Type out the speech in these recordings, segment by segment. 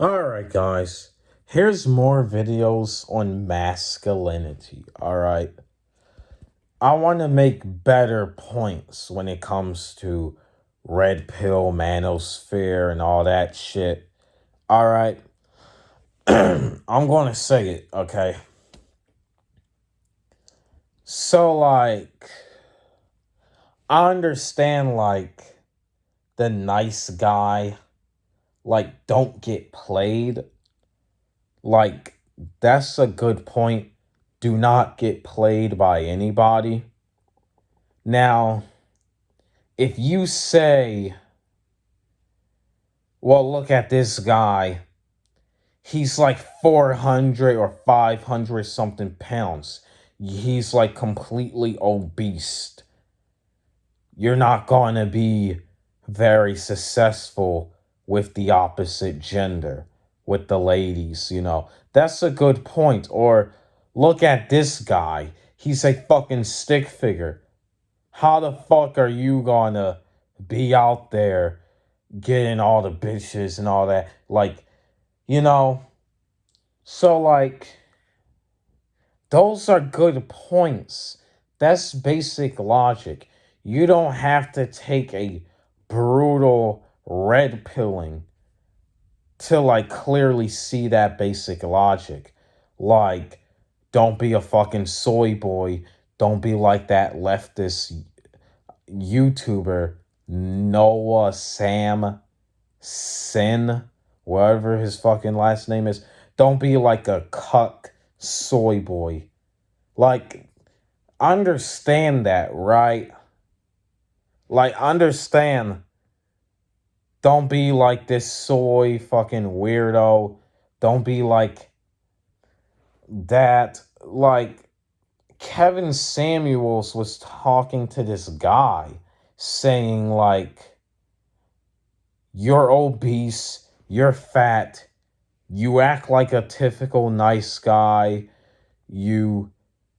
Alright, guys. Here's more videos on masculinity. Alright. I want to make better points when it comes to red pill, manosphere, and all that shit. Alright. I'm going to say it, okay? So, I understand, the nice guy, don't get played. Like, that's a good point. Do not get played by anybody. Now, if you say, well, look at this guy, he's like 400 or 500 something pounds, he's like completely obese, you're not going to be very successful with the opposite gender, with the ladies. That's a good point. Or look at this guy, he's a fucking stick figure. How the fuck are you gonna be out there getting all the bitches and all that? You know, so those are good points. That's basic logic. You don't have to take a brutal red pilling to clearly see that basic logic. Like, don't be a fucking soy boy. Don't be like that leftist YouTuber Noah Sam Sin, whatever his fucking last name is. Don't be like a cuck soy boy. Like, understand that, right? Understand. Don't be like this soy fucking weirdo. Don't be like that. Kevin Samuels was talking to this guy saying, you're obese, you're fat, you act like a typical nice guy, you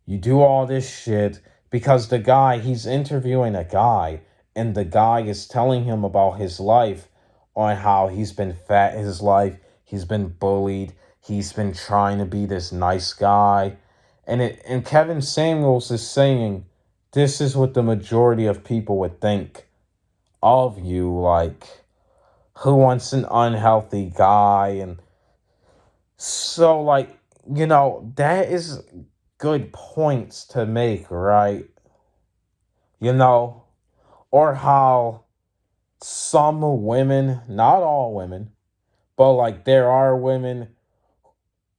you do all this shit because he's interviewing a guy, and the guy is telling him about his life, on how he's been fat in his life, he's been bullied, he's been trying to be this nice guy. And Kevin Samuels is saying this is what the majority of people would think of you, who wants an unhealthy guy. And so, that is good points to make, right? You know, or how some women, not all women, but there are women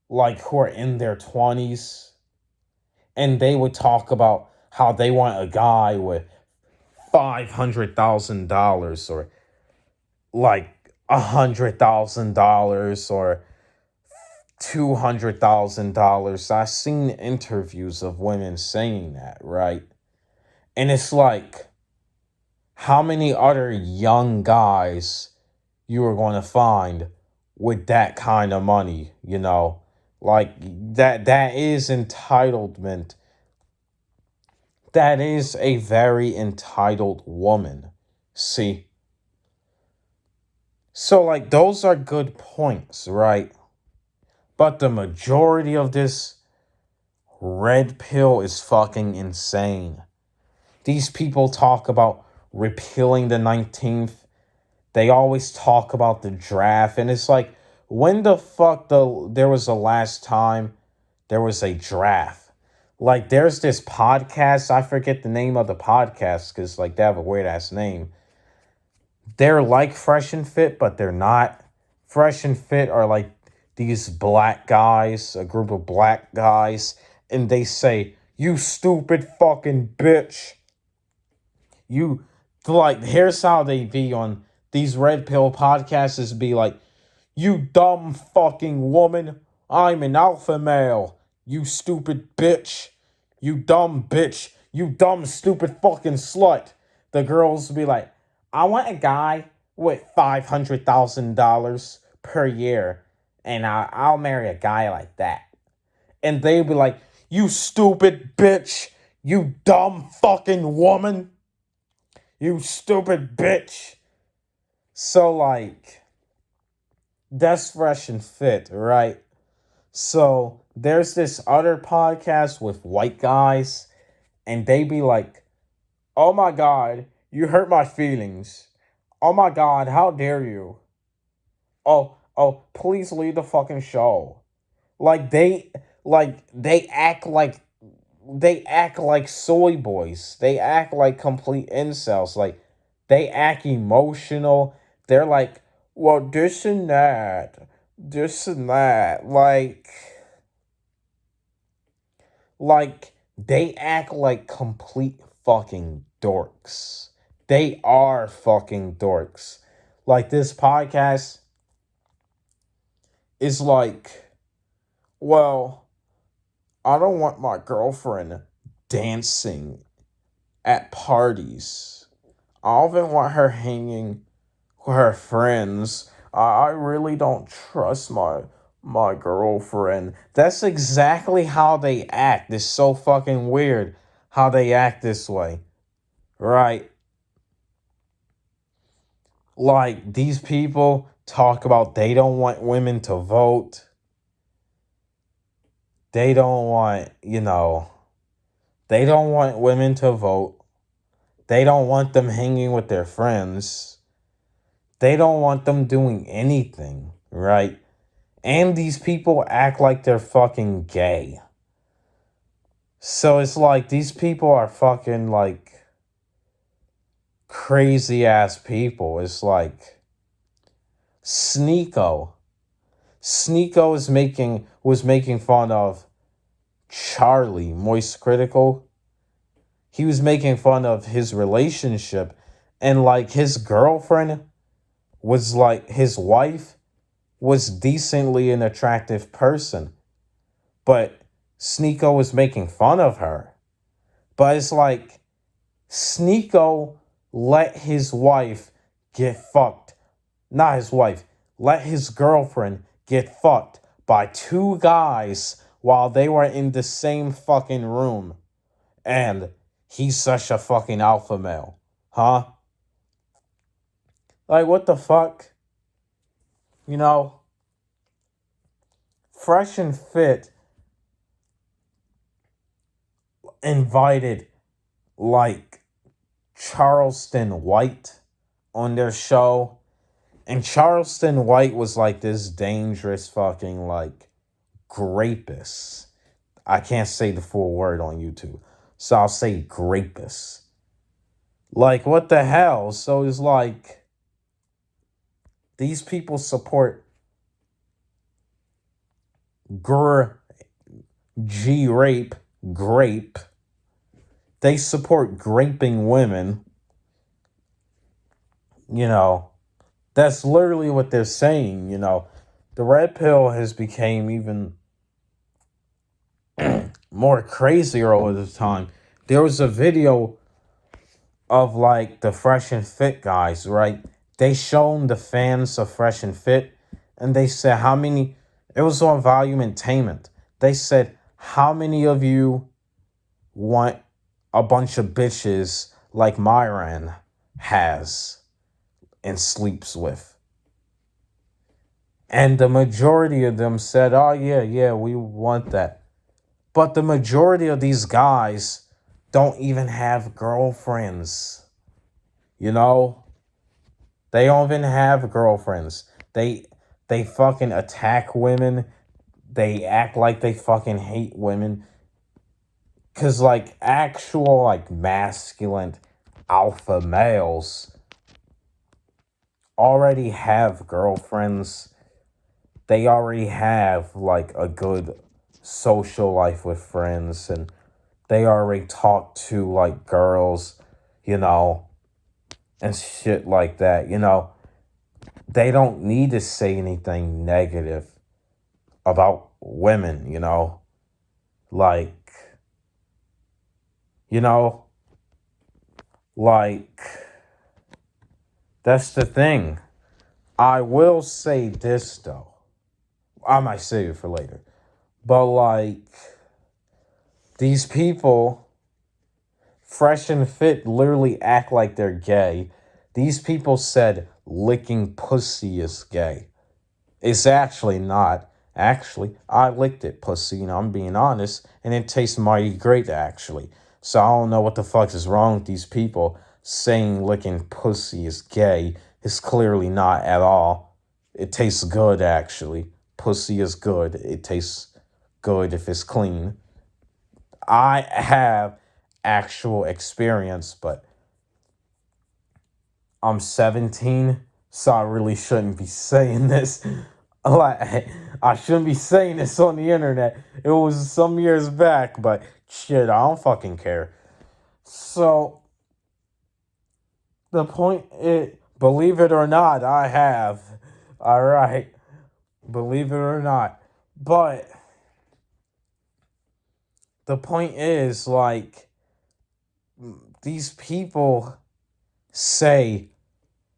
who are in their 20s, and they would talk about how they want a guy with $500,000 or $100,000 or $200,000. I've seen interviews of women saying that, right? And it's how many other young guys you are going to find with that kind of money? That is entitlement. That is a very entitled woman. See? So those are good points, right? But the majority of this red pill is fucking insane. These people talk about repealing the 19th. They always talk about the draft. And it's when the fuck there was the last time there was a draft? There's this podcast. I forget the name of the podcast because, they have a weird ass name. They're like Fresh and Fit, but they're not. Fresh and Fit are these black guys, a group of black guys, and they say, "You stupid fucking bitch." You here's how they be on these red pill podcasts, is be like, "You dumb fucking woman, I'm an alpha male. You stupid bitch. You dumb bitch. You dumb stupid fucking slut." The girls be like, "I want a guy with $500,000 per year, and I'll marry a guy like that." And they be like, "You stupid bitch. You dumb fucking woman. You stupid bitch." So That's Fresh and Fit, right? So there's this other podcast with white guys, and they be like, "Oh my God, you hurt my feelings. Oh my God, how dare you? Oh, please leave the fucking show." Like they act like soy boys. They act like complete incels. Like they act emotional. They're like, well, this and that, this and that. Like they act like complete fucking dorks. They are fucking dorks. Like this podcast is like, well, I don't want my girlfriend dancing at parties. I don't even want her hanging with her friends. I really don't trust my girlfriend. That's exactly how they act. It's so fucking weird how they act this way. Right? Like these people talk about they don't want women to vote. They don't want, they don't want women to vote. They don't want them hanging with their friends. They don't want them doing anything, right? And these people act like they're fucking gay. So it's like these people are fucking like crazy ass people. It's like Sneeko. Sneeko was making fun of Charlie, Moist Critical. He was making fun of his relationship, and like his girlfriend was like his wife was decently an attractive person, but Sneeko was making fun of her. But it's like Sneeko let his wife get fucked. Not his wife, let his girlfriend get fucked by two guys while they were in the same fucking room. And he's such a fucking alpha male. Huh? Like, what the fuck? You know, Fresh and Fit invited, like, Charleston White on their show. And Charleston White was like this dangerous fucking, like, grapist. I can't say the full word on YouTube. So I'll say grapist. Like, what the hell? So it's like, these people support G rape, grape. They support graping women. You know, that's literally what they're saying. The red pill has become even more crazier over the time. There was a video of like the Fresh and Fit guys, right? They shown the fans of Fresh and Fit, and they said how many. It was on Volume Entertainment. They said how many of you want a bunch of bitches like Myron has and sleeps with. And the majority of them said, oh, yeah, we want that. But the majority of these guys don't even have girlfriends. You know? They don't even have girlfriends. They fucking attack women. They act like they fucking hate women. Cause like actual like masculine alpha males already have girlfriends. They already have like a good social life with friends, and they already talk to like girls, you know, and shit like that. They don't need to say anything negative about women, like, you know, like, that's the thing. I will say this though. I might save it for later. But like, these people, Fresh and Fit, literally act like they're gay. These people said licking pussy is gay. It's actually not. Actually, I licked it, pussy, I'm being honest, and it tastes mighty great, actually. So I don't know what the fuck is wrong with these people saying licking pussy is gay. It's clearly not at all. It tastes good, actually. Pussy is good. It tastes good if it's clean. I have actual experience, but I'm 17, so I really shouldn't be saying this. Like, I shouldn't be saying this on the internet. It was some years back, but shit, I don't fucking care. So, the point is, believe it or not, I have. Alright. Believe it or not. But, the point is, like, these people say,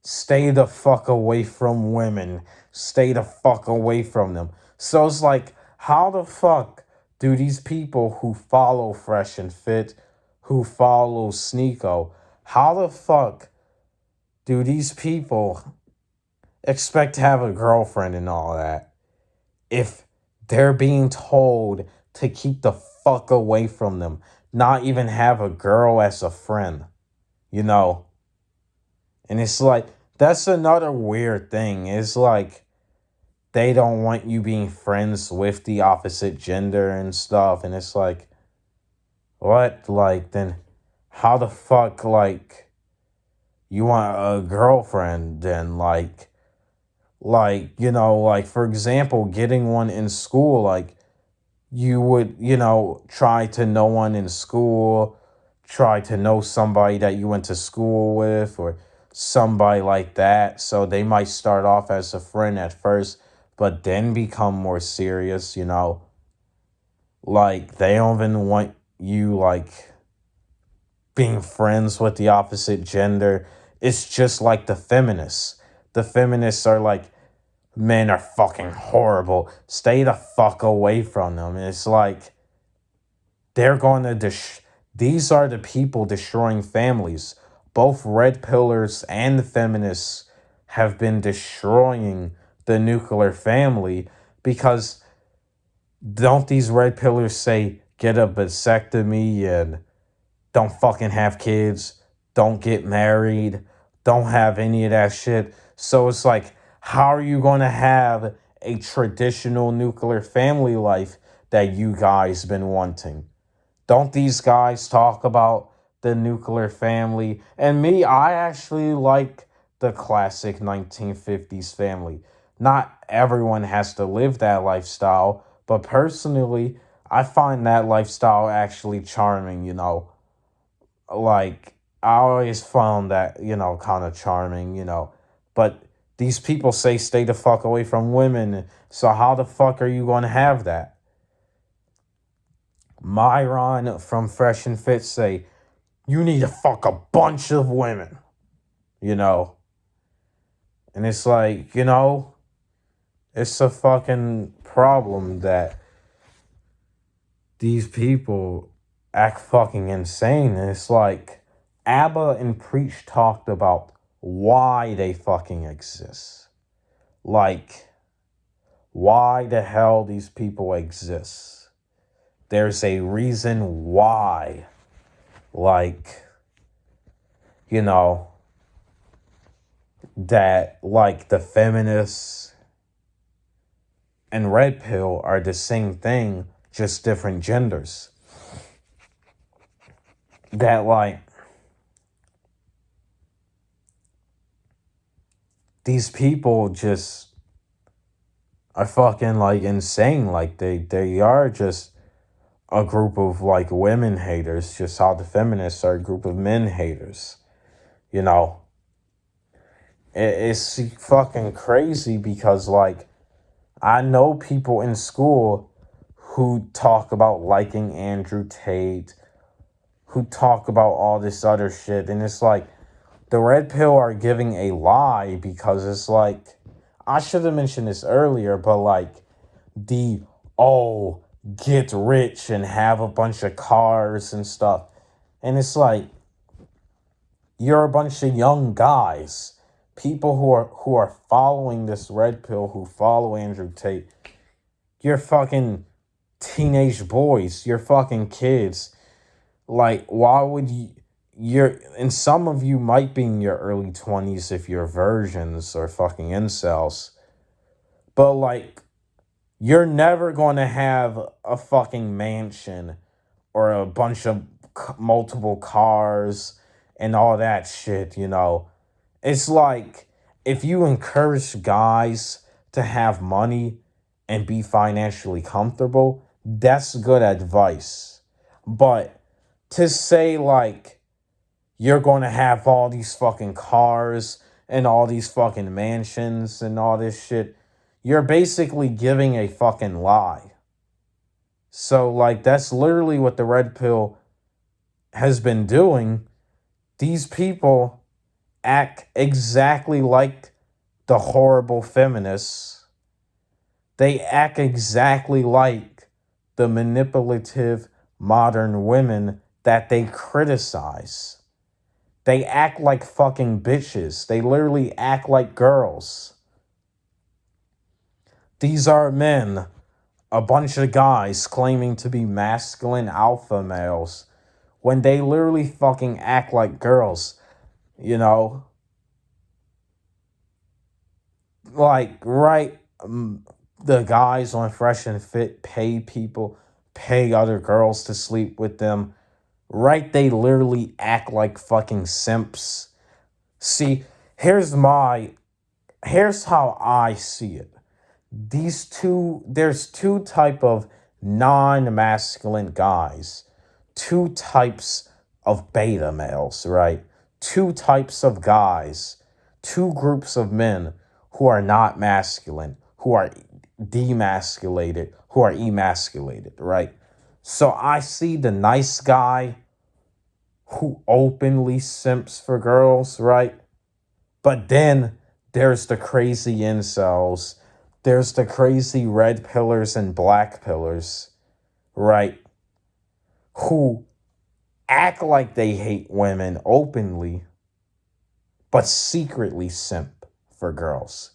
stay the fuck away from women. Stay the fuck away from them. So it's like, how the fuck do these people who follow Fresh and Fit, who follow Sneeko, how the fuck do these people expect to have a girlfriend and all that if they're being told to keep the fuck away from them, not even have a girl as a friend, you know? And it's like, that's another weird thing. It's like, they don't want you being friends with the opposite gender and stuff. And it's like, what? Like, then how the fuck, like, you want a girlfriend then? Like, for example, getting one in school, like, you would, try to know one in school, try to know somebody that you went to school with or somebody like that. So they might start off as a friend at first, but then become more serious, Like, they don't even want you, like, being friends with the opposite gender. It's just like the feminists. The feminists are like, men are fucking horrible. Stay the fuck away from them. And it's like, they're going to these are the people destroying families. Both red pillars and the feminists have been destroying the nuclear family because don't these red pillars say get a vasectomy and don't fucking have kids, don't get married, don't have any of that shit. So it's like, how are you going to have a traditional nuclear family life that you guys been wanting? Don't these guys talk about the nuclear family? And me, I actually like the classic 1950s family. Not everyone has to live that lifestyle, but personally, I find that lifestyle actually charming. Like, I always found that, kind of charming. But these people say stay the fuck away from women. So how the fuck are you going to have that? Myron from Fresh and Fit say, you need to fuck a bunch of women, you know? And it's like, it's a fucking problem that these people act fucking insane. And it's like, ABBA and Preach talked about why they fucking exist. Like, why the hell these people exist. There's a reason why. Like, that, like, the feminists and Red Pill are the same thing, just different genders. That, like, these people just are fucking, like, insane. Like, they are just a group of, like, women haters, just how the feminists are a group of men haters. It's fucking crazy because, like, I know people in school who talk about liking Andrew Tate, who talk about all this other shit, and it's like, the Red Pill are giving a lie because it's like, I should have mentioned this earlier, but like, the, get rich and have a bunch of cars and stuff. And it's like, you're a bunch of young guys. people who are following this red pill, who follow Andrew Tate, you're fucking teenage boys, you're fucking kids. Like, why would you? And some of you might be in your early 20s if you're virgins or fucking incels. But, like, you're never going to have a fucking mansion or a bunch of multiple cars and all that shit, you know. It's like, if you encourage guys to have money and be financially comfortable, that's good advice. But to say, like, you're going to have all these fucking cars and all these fucking mansions and all this shit, you're basically giving a fucking lie. So, like, that's literally what the red pill has been doing. These people act exactly like the horrible feminists. They act exactly like the manipulative modern women that they criticize. They act like fucking bitches. They literally act like girls. These are men, a bunch of guys claiming to be masculine alpha males when they literally fucking act like girls, you know? Like, right, the guys on Fresh and Fit pay other girls to sleep with them. Right, they literally act like fucking simps. See, here's how I see it. There's two type of non-masculine guys, two types of beta males, right? Two types of guys, two groups of men who are not masculine, who are demasculated, who are emasculated, right? So I see the nice guy who openly simps for girls, right? But then there's the crazy incels. There's the crazy red pillars and black pillars, right? Who act like they hate women openly, but secretly simp for girls.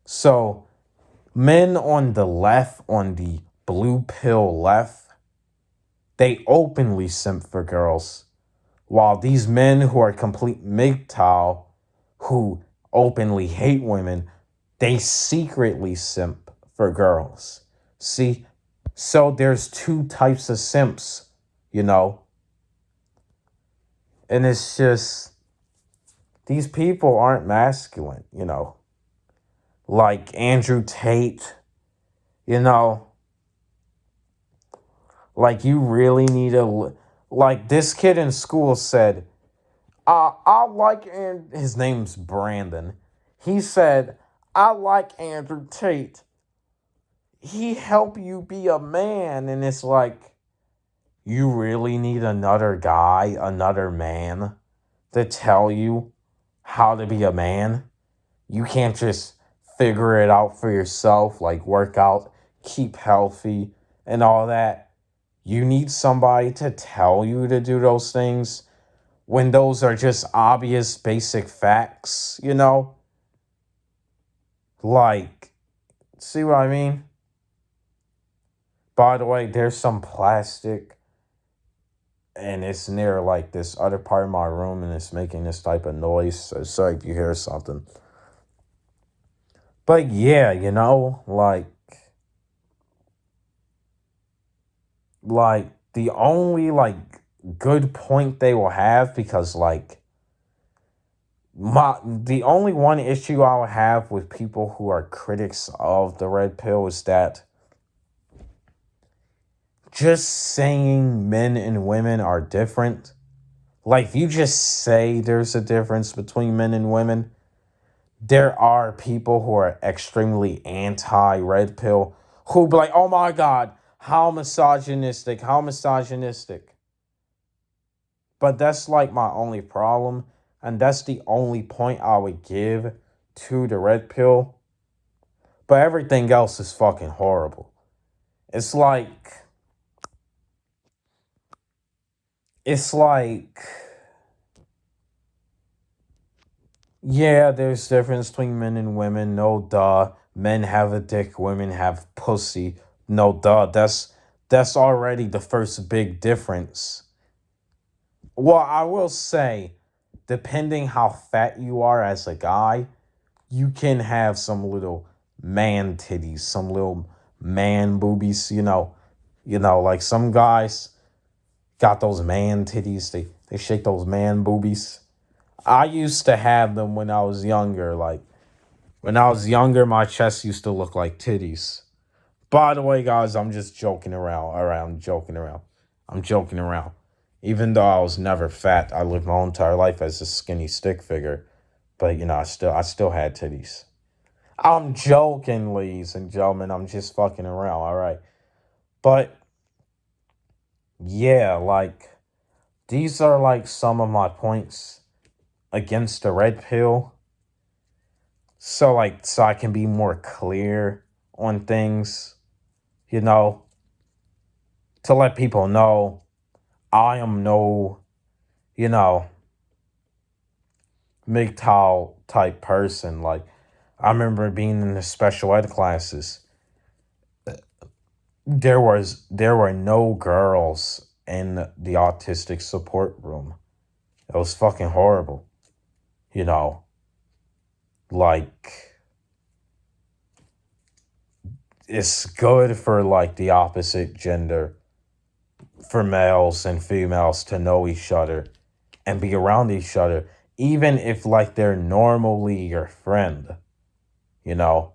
So, men on the left, on the blue pill left, they openly simp for girls. While these men who are complete MGTOW, who openly hate women, they secretly simp for girls. See? So there's two types of simps, you know? And it's just, these people aren't masculine, you know? Like Andrew Tate, you know? Like, you really need to, like, this kid in school said, I like, and his name's Brandon. He said, I like Andrew Tate. He help you be a man. And it's like, you really need another guy, another man to tell you how to be a man. You can't just figure it out for yourself, like work out, keep healthy, and all that. You need somebody to tell you to do those things when those are just obvious basic facts, you know? Like, see what I mean? By the way, there's some plastic and it's near like this other part of my room and it's making this type of noise. So sorry if you hear something. But yeah, you know, like the only like good point they will have, because like the only one issue I would have with people who are critics of the red pill is that just saying men and women are different, like if you just say there's a difference between men and women, there are people who are extremely anti red pill who be like, oh my God, how misogynistic, how misogynistic. But that's like my only problem. And that's the only point I would give to the red pill. But everything else is fucking horrible. It's like, it's like, Yeah, there's difference between men and women. No duh. Men have a dick, women have pussy. No duh. That's already the first big difference. Well, I will say, depending how fat you are as a guy, you can have some little man titties, some little man boobies, like some guys got those man titties. They shake those man boobies. I used to have them when I was younger. Like when I was younger, my chest used to look like titties. By the way, guys, I'm just joking joking around. I'm joking around. Even though I was never fat, I lived my whole entire life as a skinny stick figure. But I still had titties. I'm joking, ladies and gentlemen. I'm just fucking around, all right. But yeah, like these are like some of my points against the red pill. So I can be more clear on things, you know, to let people know I am no, you know, MGTOW type person. Like I remember being in the special ed classes. There were no girls in the autistic support room. It was fucking horrible. You know, like it's good for like the opposite gender, for males and females to know each other and be around each other, even if like they're normally your friend, you know,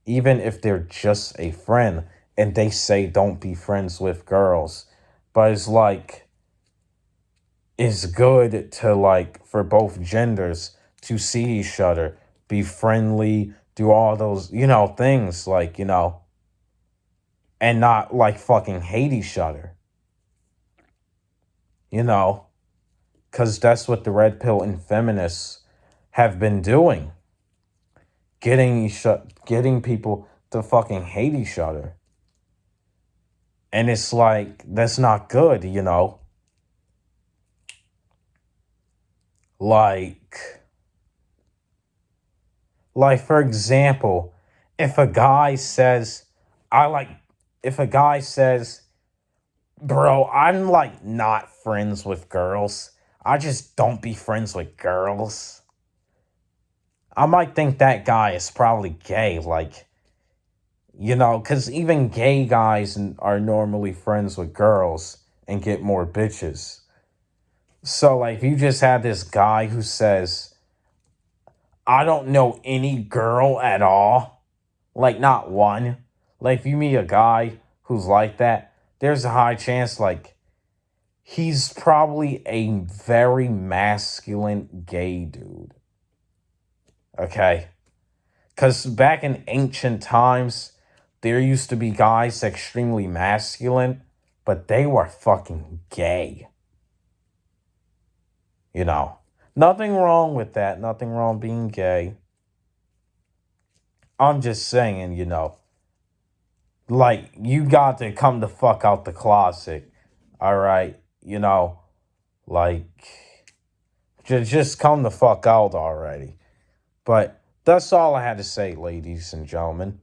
even if they're just a friend and they say don't be friends with girls. But it's like it's good to like for both genders to see each other, be friendly, do all those, things like, and not like fucking hate each other, you know, because that's what the red pill and feminists have been doing, getting people to fucking hate each other. And it's like that's not good, like for example, if a guy says I like if a guy says, bro, I'm like not friends with girls, I just don't be friends with girls, I might think that guy is probably gay. Like, because even gay guys are normally friends with girls and get more bitches. So, like, if you just had this guy who says, I don't know any girl at all, like, not one. Like, if you meet a guy who's like that, there's a high chance, like, he's probably a very masculine gay dude. Okay? Because back in ancient times, there used to be guys extremely masculine, but they were fucking gay. You know, nothing wrong with that. Nothing wrong being gay. I'm just saying, like, you got to come the fuck out the closet. All right. Like, just come the fuck out already. But that's all I had to say, ladies and gentlemen.